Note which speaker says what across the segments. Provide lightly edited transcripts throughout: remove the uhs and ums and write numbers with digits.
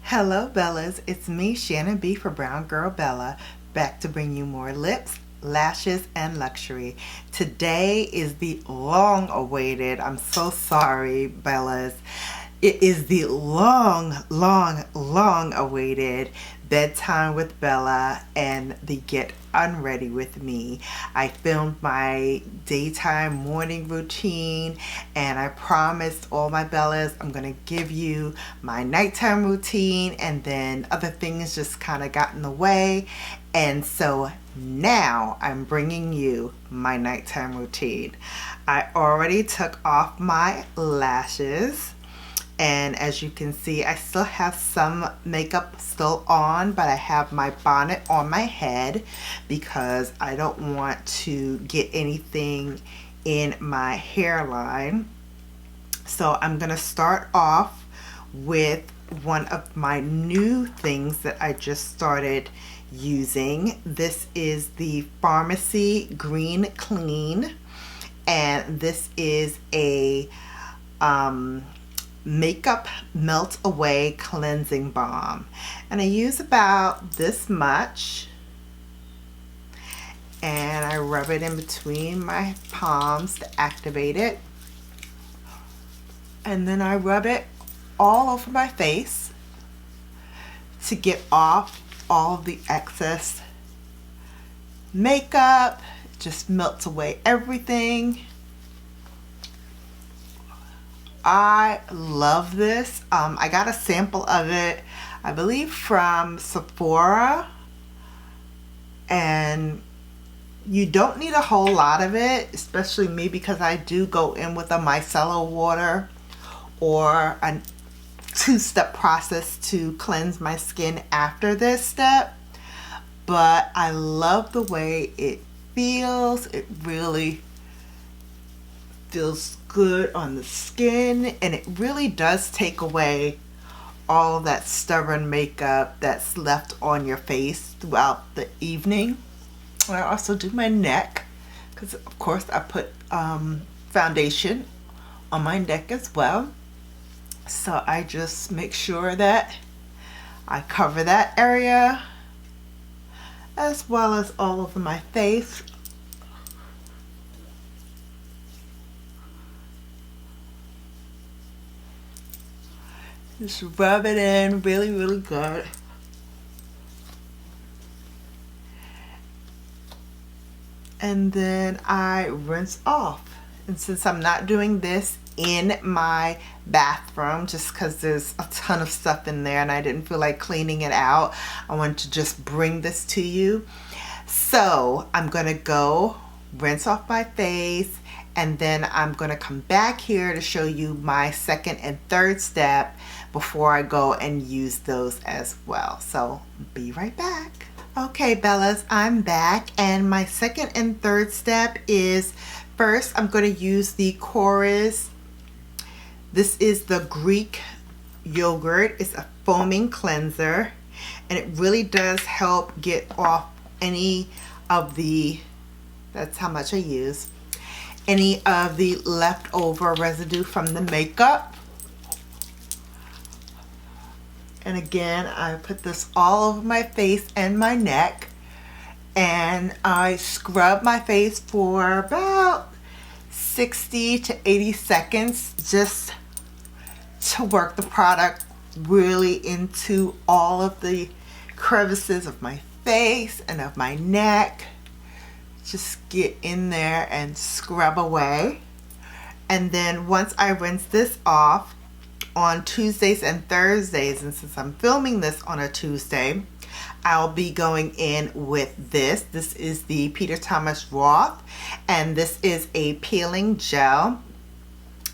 Speaker 1: Hello Bellas, it's me Shannon B for Brown Girl Bella, back to bring you more lips, lashes, and luxury. Today is the long awaited, I'm so sorry Bellas, it is the long awaited Bedtime with Bella and the Get Unready with Me. I filmed my daytime morning routine and I promised all my Bellas I'm gonna give you my nighttime routine, and then other things just kind of got in the way, and so now I'm bringing you my nighttime routine. I already took off my lashes, and as you can see I still have some makeup still on, but I have my bonnet on my head because I don't want to get anything in my hairline. So I'm gonna start off with one of my new things that I just started using. This is the Pharmacy Green Clean, and this is a makeup melt away cleansing balm, and I use about this much and I rub it in between my palms to activate it, and then I rub it all over my face to get off all of the excess makeup. Just melts away everything. I love this. I got a sample of it, I believe from Sephora, and you don't need a whole lot of it, especially me because I do go in with a micellar water or a two-step process to cleanse my skin after this step. But I love the way it feels. It really feels good on the skin, and it really does take away all of that stubborn makeup that's left on your face throughout the evening. I also do my neck because of course I put foundation on my neck as well, so I just make sure that I cover that area as well as all over my face. Just rub it in really good. And then I rinse off. And since I'm not doing this in my bathroom, just because there's a ton of stuff in there and I didn't feel like cleaning it out, I wanted to just bring this to you. So I'm gonna go rinse off my face, and then I'm gonna come back here to show you my second and third step before I go and use those as well. So be right back. Okay Bellas, I'm back, and my second and third step is, first I'm going to use the Chorus. This is the Greek yogurt. It's a foaming cleanser, and it really does help get off any of the, that's how much I use, any of the leftover residue from the makeup. And again, I put this all over my face and my neck, and I scrub my face for about 60 to 80 seconds just to work the product really into all of the crevices of my face and of my neck. Just get in there and scrub away. And then once I rinse this off on Tuesdays and Thursdays, and since I'm filming this on a Tuesday, I'll be going in with this. This is the Peter Thomas Roth, and this is a peeling gel.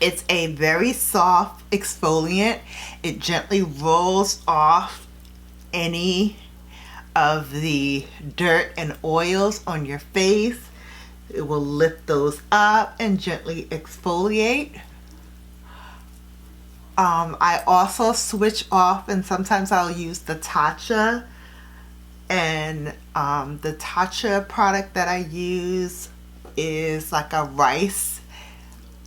Speaker 1: It's a very soft exfoliant. It gently rolls off any of the dirt and oils on your face. It will lift those up and gently exfoliate. I also switch off, and sometimes I'll use the Tatcha, and the Tatcha product that I use is like a rice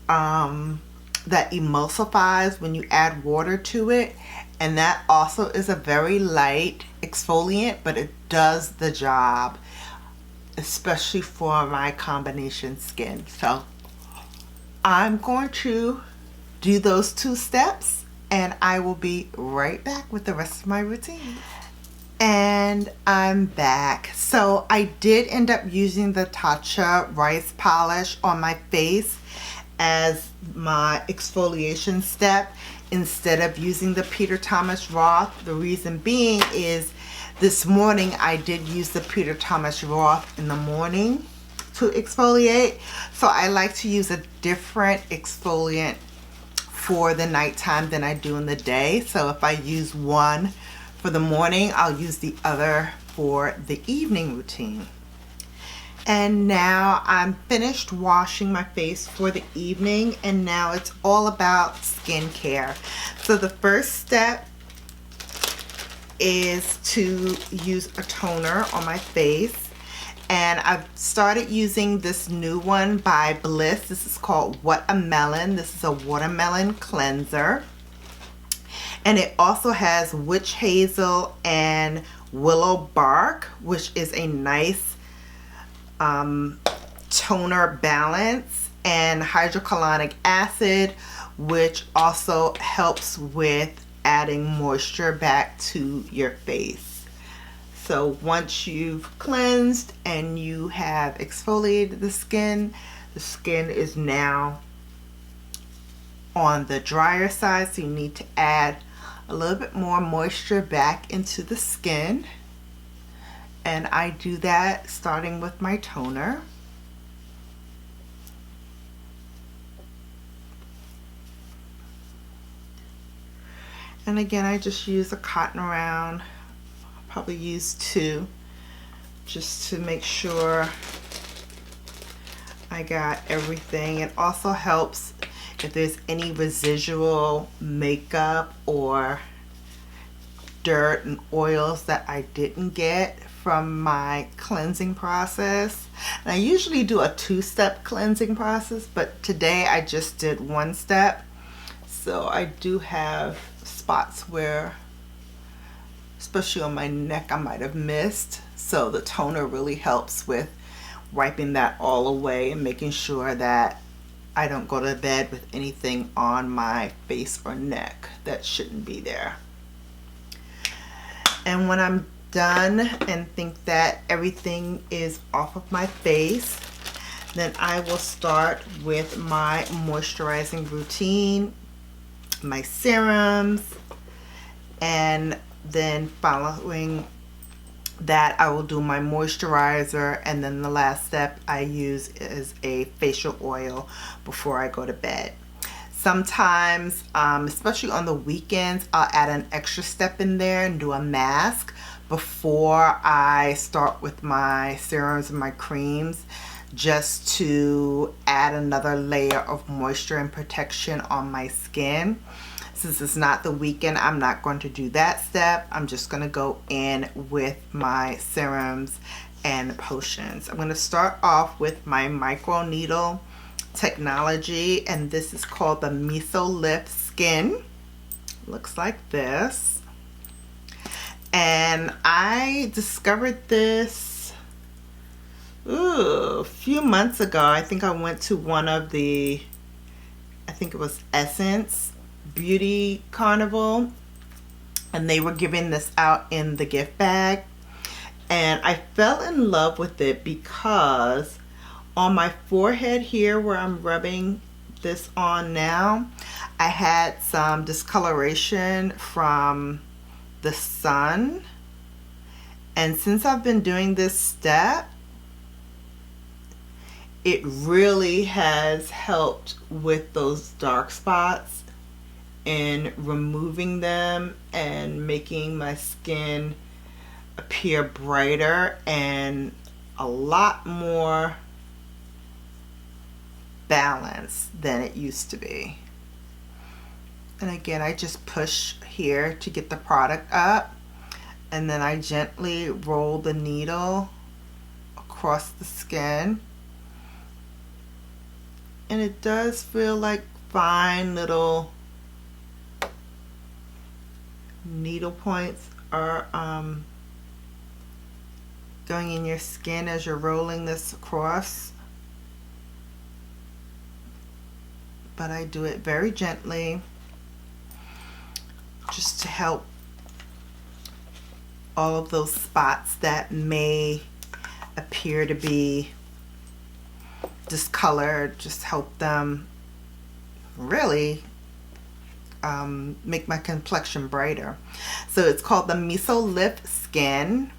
Speaker 1: that emulsifies when you add water to it, And that also is a very light exfoliant, but it does the job, especially for my combination skin. So I'm going to do those 2 steps and I will be right back with the rest of my routine. And I'm back. So I did end up using the Tatcha rice polish on my face as my exfoliation step instead of using the Peter Thomas Roth. The reason being is this morning I did use the Peter Thomas Roth in the morning to exfoliate. So I like to use a different exfoliant for the nighttime than I do in the day. So if I use one for the morning, I'll use the other for the evening routine. And now I'm finished washing my face for the evening, and now it's all about skincare. So the first step is to use a toner on my face, and I've started using this new one by Bliss. This is called Watermelon. This is a watermelon cleanser, and it also has witch hazel and willow bark, which is a nice toner balance, and hydrocolonic acid, which also helps with adding moisture back to your face. So once you've cleansed and you have exfoliated the skin is now on the drier side, so you need to add a little bit more moisture back into the skin. And I do that starting with my toner. And again, I just use a cotton round. I'll probably use 2 just to make sure I got everything. It also helps if there's any residual makeup or dirt and oils that I didn't get from my cleansing process. And I usually do a 2-step cleansing process, but today I just did 1 step. So I do have spots where, especially on my neck, I might have missed. So the toner really helps with wiping that all away and making sure that I don't go to bed with anything on my face or neck that shouldn't be there. And when I'm done and think that everything is off of my face, then I will start with my moisturizing routine, my serums, and then following that I will do my moisturizer, and then the last step I use is a facial oil before I go to bed. Sometimes, especially on the weekends, I'll add an extra step in there and do a mask before I start with my serums and my creams, just to add another layer of moisture and protection on my skin. Since it's not the weekend, I'm not going to do that step. I'm just going to go in with my serums and potions. I'm going to start off with my micro needle technology, and this is called the Meso Lift Skin. Looks like this. And I discovered this a few months ago. I think I went to one of the, I think it was Essence Beauty Carnival, and they were giving this out in the gift bag, and I fell in love with it because on my forehead here where I'm rubbing this on now, I had some discoloration from the sun, and since I've been doing this step, it really has helped with those dark spots and removing them and making my skin appear brighter and a lot more balanced than it used to be. And again, I just push here to get the product up, and then I gently roll the needle across the skin, and it does feel like fine little needle points are going in your skin as you're rolling this across. But I do it very gently, just to help all of those spots that may appear to be discolored, just help them really make my complexion brighter. So it's called the Miso Lift Skin,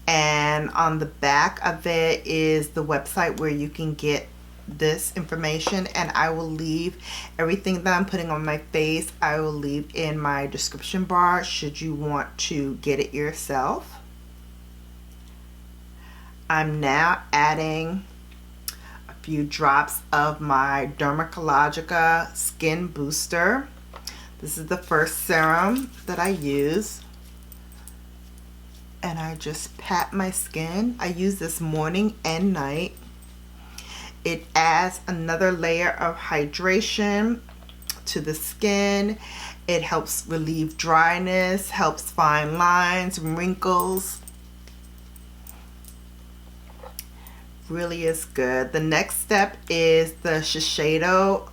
Speaker 1: and on the back of it is the website where you can get this information, and I will leave everything that I'm putting on my face, I will leave in my description bar should you want to get it yourself. I'm now adding a few drops of my Dermacologica Skin Booster. This is the first serum that I use, and I just pat my skin. I use this morning and night. It adds another layer of hydration to the skin. It helps relieve dryness, helps fine lines, wrinkles. Really is good. The next step is the Shiseido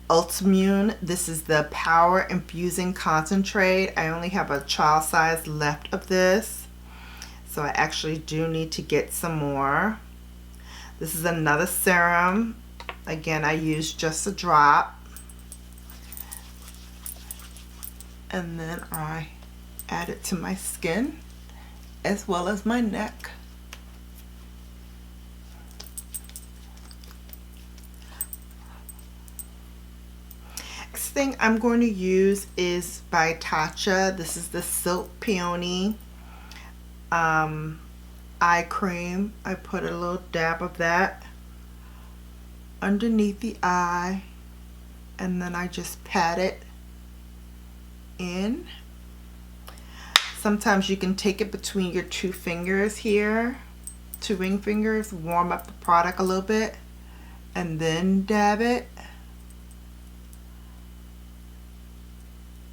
Speaker 1: Ultimune. This is the Power Infusing Concentrate. I only have a child size left of this, so I actually do need to get some more. This is another serum. Again, I use just a drop. And then I add it to my skin as well as my neck. Next thing I'm going to use is by Tatcha. This is the Silk Peony eye cream. I put a little dab of that underneath the eye, and then I just pat it in. Sometimes you can take it between your two fingers here, two ring fingers, warm up the product a little bit, and then dab it.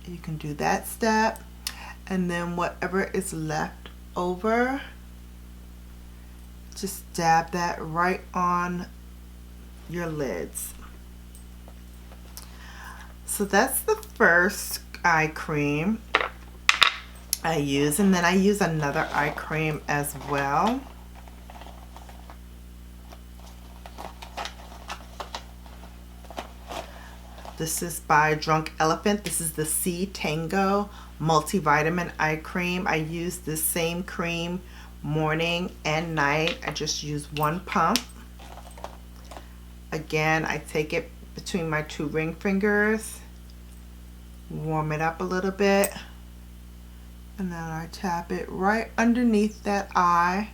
Speaker 1: You can do that step, and then whatever is left over, just dab that right on your lids. So that's the first eye cream I use, and then I use another eye cream as well. This is by Drunk Elephant. This is the C Tango Multivitamin Eye Cream. I use this same cream morning and night. I just use one pump. Again, I take it between my two ring fingers, warm it up a little bit, and then I tap it right underneath that eye.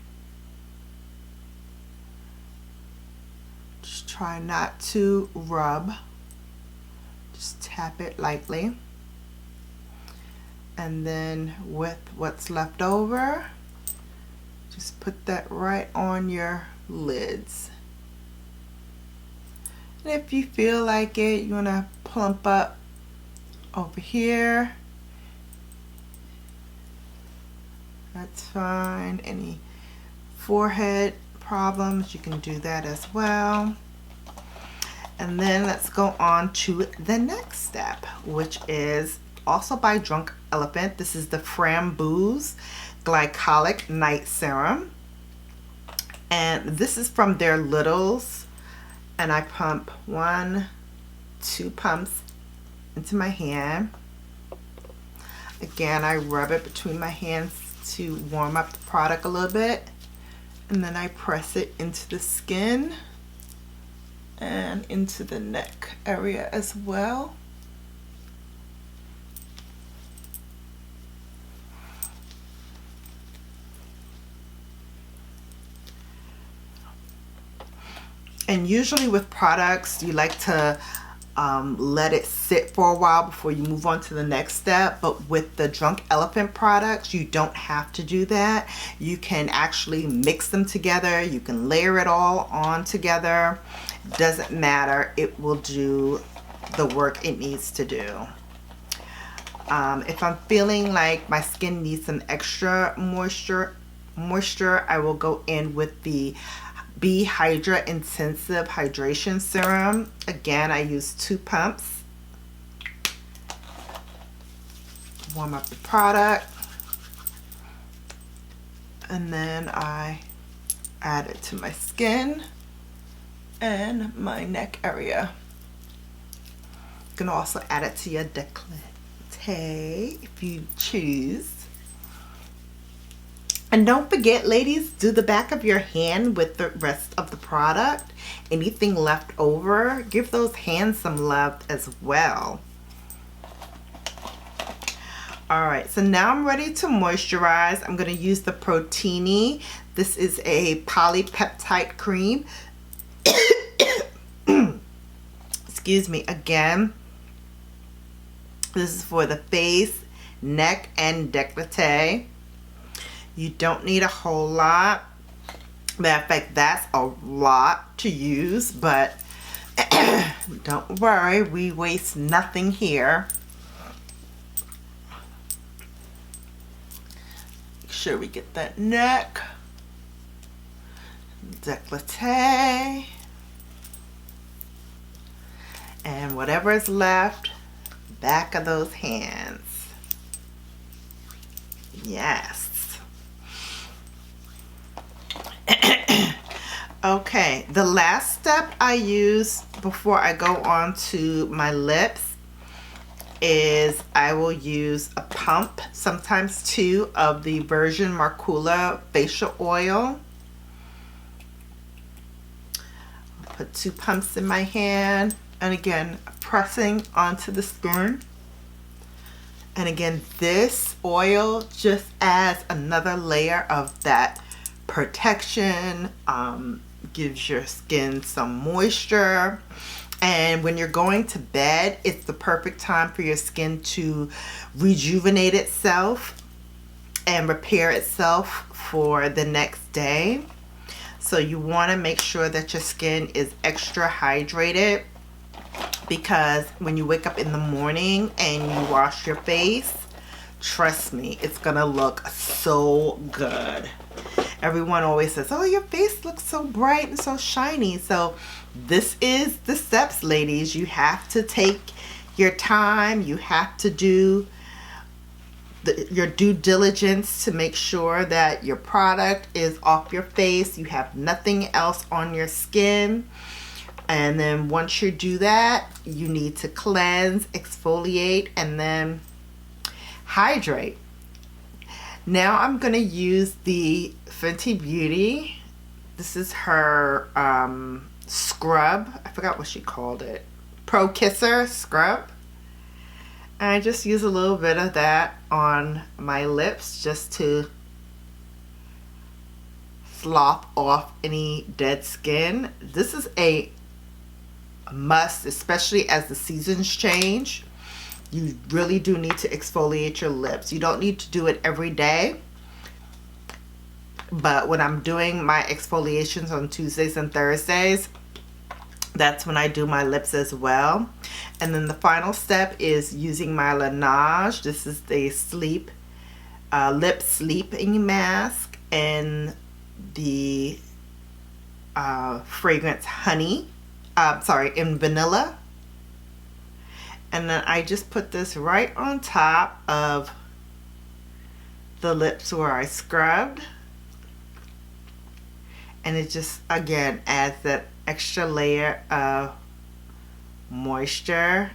Speaker 1: Just try not to rub. Just tap it lightly. And then with what's left over, just put that right on your lids. And if you feel like it, you want to plump up over here, that's fine. Any forehead problems, you can do that as well. And then let's go on to the next step, which is also by Drunk Elephant. This is the Framboos Glycolic Night Serum, and this is from their Littles, and I pump 2 pumps into my hand. Again, I rub it between my hands to warm up the product a little bit, and then I press it into the skin and into the neck area as well. And usually with products, you like to let it sit for a while before you move on to the next step. But with the Drunk Elephant products, you don't have to do that. You can actually mix them together. You can layer it all on together. Doesn't matter. It will do the work it needs to do. If I'm feeling like my skin needs some extra moisture, I will go in with the B Hydra Intensive Hydration Serum. Again, I use 2 pumps. Warm up the product. And then I add it to my skin and my neck area. You can also add it to your décolleté if you choose. And don't forget, ladies, do the back of your hand with the rest of the product. Anything left over, give those hands some love as well. Alright, so now I'm ready to moisturize. I'm going to use the Protini. This is a polypeptide cream. Excuse me. Again, this is for the face, neck, and décolleté. You don't need a whole lot. Matter of fact, that's a lot to use, but don't worry, we waste nothing here. Make sure we get that neck, décolleté, and whatever is left, back of those hands. Yes. Okay, the last step I use before I go on to my lips is I will use a pump, sometimes 2, of the Virgin Marcula facial oil. I'll put 2 pumps in my hand, and again, pressing onto the skin. And again, this oil just adds another layer of that protection, gives your skin some moisture, and when you're going to bed, it's the perfect time for your skin to rejuvenate itself and repair itself for the next day. So you want to make sure that your skin is extra hydrated, because when you wake up in the morning and you wash your face, trust me, it's gonna look so good. Everyone always says, oh, your face looks so bright and so shiny. So this is the steps, ladies. You have to take your time. You have to do your due diligence to make sure that your product is off your face. You have nothing else on your skin. And then once you do that, you need to cleanse, exfoliate, and then hydrate. Now I'm going to use the Fenty Beauty. This is her scrub. I forgot what she called it. Pro Kisser scrub. And I just use a little bit of that on my lips just to slough off any dead skin. This is a must, especially as the seasons change. You really do need to exfoliate your lips. You don't need to do it every day, but when I'm doing my exfoliations on Tuesdays and Thursdays, that's when I do my lips as well. And then the final step is using my Laneige. This is the lip sleeping mask and the fragrance honey. In vanilla. And then I just put this right on top of the lips where I scrubbed. And it just, again, adds that extra layer of moisture.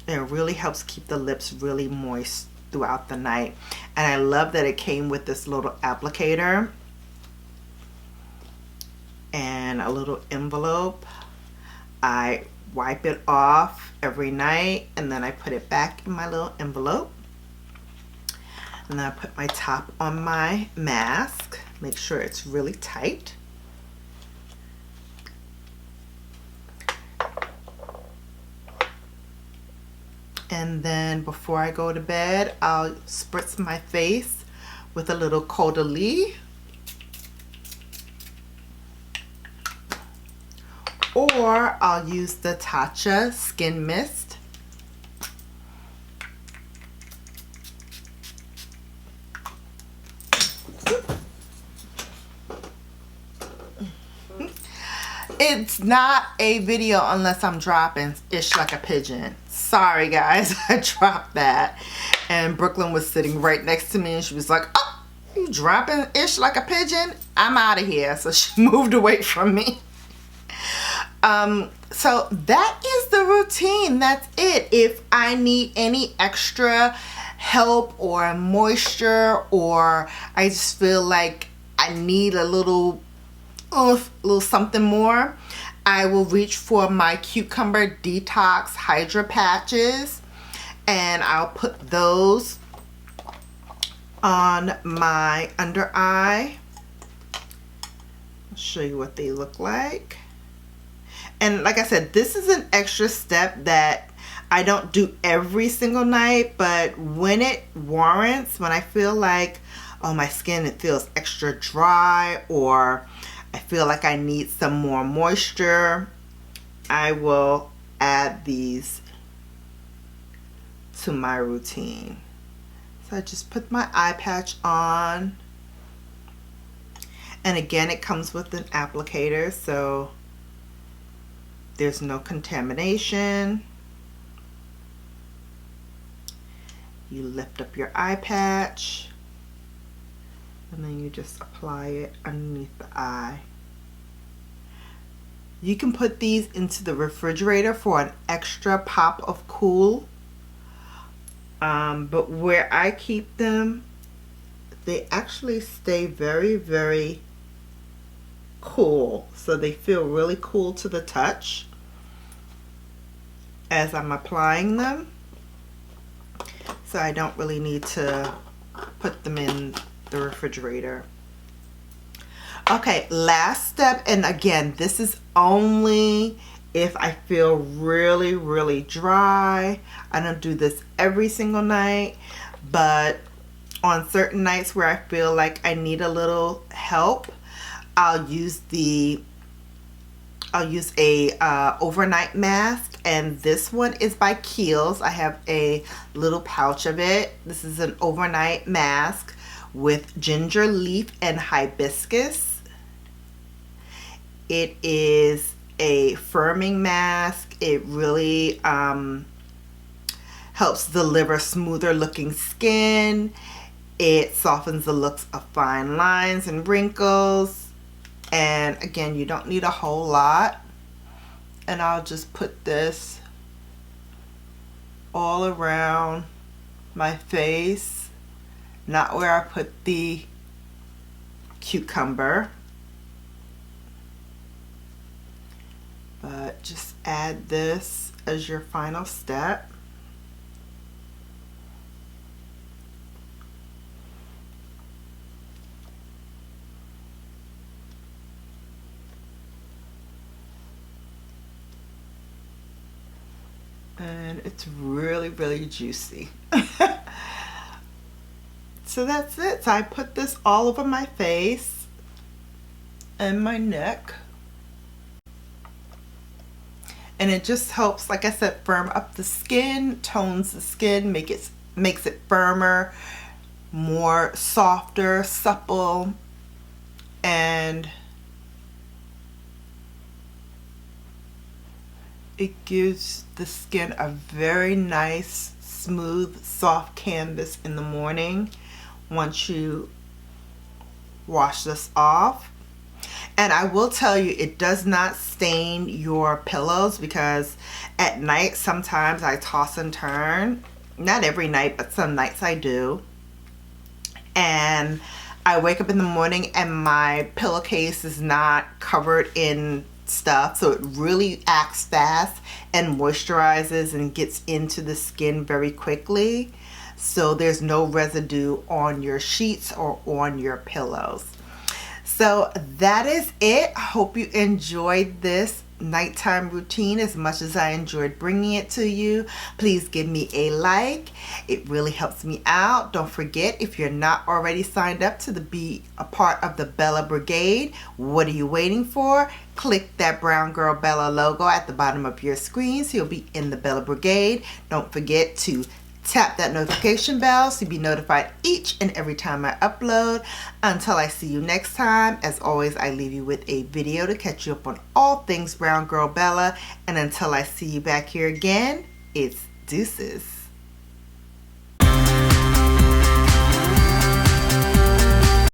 Speaker 1: It really helps keep the lips really moist throughout the night. And I love that it came with this little applicator and a little envelope. I wipe it off every night and then I put it back in my little envelope. And then I put my top on my mask. Make sure it's really tight. And then before I go to bed, I'll spritz my face with a little Caudalie. or I'll use the Tatcha Skin Mist. It's not a video unless I'm dropping Ish Like a Pigeon. Sorry guys, I dropped that. And Brooklyn was sitting right next to me and she was like, oh, you dropping Ish Like a Pigeon? I'm out of here. So she moved away from me. So that is the routine. That's it. If I need any extra help or moisture, or I just feel like I need a little something more, I will reach for my Cucumber Detox Hydra Patches, and I'll put those on my under eye. I'll show you what they look like. And like I said, this is an extra step that I don't do every single night, but when it warrants, when I feel like, oh, my skin, it feels extra dry, or I feel like I need some more moisture, I will add these to my routine. So I just put my eye patch on, and again, it comes with an applicator, so there's no contamination. You lift up your eye patch, and then you just apply it underneath the eye. You can put these into the refrigerator for an extra pop of cool. But where I keep them, they actually stay very, very cool. So they feel really cool to the touch as I'm applying them. So I don't really need to put them in the refrigerator. Okay, last step, and again, this is only if I feel really, really dry. I don't do this every single night, but on certain nights where I feel like I need a little help, I'll use a overnight mask, and this one is by Kiehl's. I have a little pouch of it. This is an overnight mask with ginger leaf and hibiscus. It is a firming mask. It really helps deliver smoother looking skin. It softens the looks of fine lines and wrinkles. And again, you don't need a whole lot. And I'll just put this all around my face, not where I put the cucumber, but just add this as your final step. And it's really, really juicy. So that's it. So I put this all over my face and my neck. And it just helps, like I said, firm up the skin, tones the skin, makes it firmer, more softer, supple, and it gives the skin a very nice, smooth, soft canvas in the morning once you wash this off. And I will tell you, it does not stain your pillows, because at night sometimes I toss and turn. Not every night, but some nights I do. And I wake up in the morning and my pillowcase is not covered in stuff, so it really acts fast and moisturizes and gets into the skin very quickly, so there's no residue on your sheets or on your pillows. So that is it. I hope you enjoyed this nighttime routine as much as I enjoyed bringing it to you. Please give me a like. It really helps me out. Don't forget, if you're not already signed up to be a part of the Bella Brigade, what are you waiting for? Click that Brown Girl Bella logo at the bottom of your screen so you'll be in the Bella Brigade. Don't forget to tap that notification bell so you'll be notified each and every time I upload. Until I see you next time, as always, I leave you with a video to catch you up on all things Brown Girl Bella. And until I see you back here again, it's deuces.